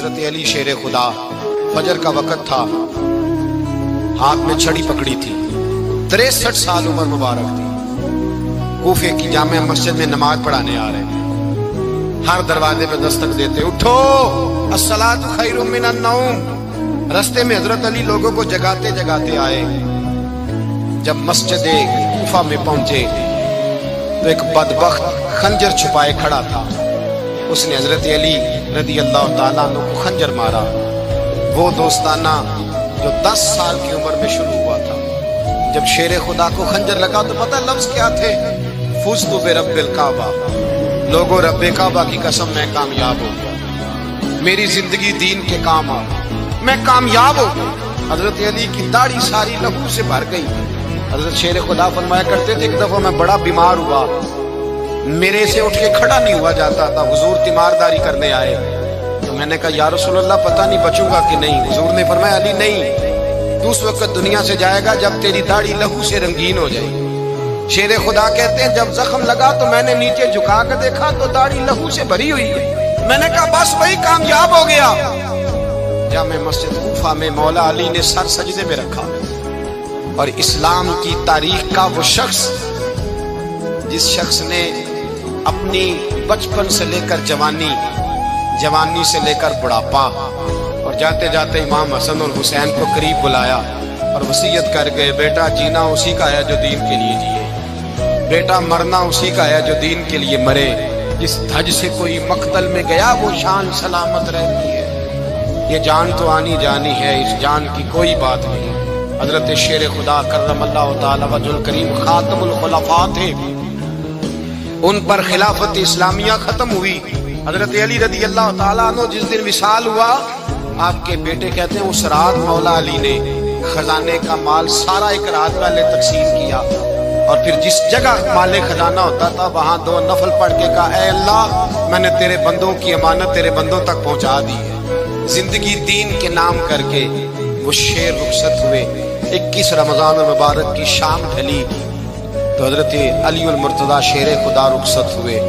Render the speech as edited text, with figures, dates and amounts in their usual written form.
हजरत अली शेर खुदा, फजर का वक्त था, हाथ में छड़ी पकड़ी थी, 63 साल उम्र मुबारक थी। कूफे की जामे मस्जिद में नमाज पढ़ाने आ रहे थे। हर दरवाजे पे दस्तक देते, उठो अस्सलातु खैरुम मिनन नौम। रास्ते में हजरत अली लोगों को जगाते जगाते आए। जब मस्जिद कूफा में पहुंचे तो एक बदबख्त खंजर छुपाए खड़ा था। उसने हजरत अली रदी अल्लाह ताला अन्हु को खंजर मारा। वो दोस्ताना जो 10 साल की उम्र में शुरू हुआ था। जब शेर खुदा को खंजर लगा तो पता लफ्ज क्या थे? फुज़्तु बिरब्बिल काबा। लोगों, रब्बे काबा की कसम, मैं कामयाब हो गया, मेरी जिंदगी दीन के काम आ, मैं कामयाब हो गया। हजरत अली की दाढ़ी सारी लहू से भर गई। हजरत शेर खुदा फरमाया करते थे, एक दफा मैं बड़ा बीमार हुआ, मेरे से उठ के खड़ा नहीं हुआ जाता था। हुजूर तीमारदारी करने आए तो मैंने कहा या रसूलल्लाह पता नहीं बचूंगा कि नहीं। हुजूर ने फरमाया अली नहीं, तू उस वक्त दुनिया से जाएगा जब तेरी दाढ़ी लहू से रंगीन हो जाएगी। शेर खुदा कहते हैं जब जख्म लगा तो मैंने नीचे झुका कर देखा तो दाढ़ी लहू से भरी हुई है। मैंने कहा बस वही कामयाब हो गया। जामे मस्जिद कूफा में मौला अली ने सर सजदे में रखा और इस्लाम की तारीख का वो शख्स जिस शख्स ने अपनी बचपन से लेकर जवानी, जवानी से लेकर बुढ़ापा और जाते जाते इमाम हसन और हुसैन को करीब बुलाया और वसीयत कर गए, बेटा जीना उसी का है जो दीन के लिए जिए, बेटा मरना उसी का है जो दीन के लिए मरे। जिस धज से कोई मक्तल में गया वो शान सलामत रहती है। ये जान तो आनी जानी है, इस जान की कोई बात नहीं। हजरत शेर खुदा कर्रमल्लाहु ताला वजहुल करीम खातमुल खुलफा थे, उन पर खिलाफत इस्लामिया खत्म हुई। हजरत अली रदी अल्लाह ताला अन्हु जिस दिन विसाल हुआ, आपके बेटे कहते हैं उस रात मौला अली ने खजाने का माल सारा एक रात पहले तकसीम किया और फिर जिस जगह माले खजाना होता था वहां 2 नफल पढ़ के कहा, ऐ अल्लाह मैंने तेरे बंदों की अमानत तेरे बंदों तक पहुंचा दी है। जिंदगी दीन के नाम करके वो शेर रुखसत हुए। 21 रमजान मुबारक की शाम ढली तो हजरत अली उल मुर्तजा शेर खुदा रुखसत हुए।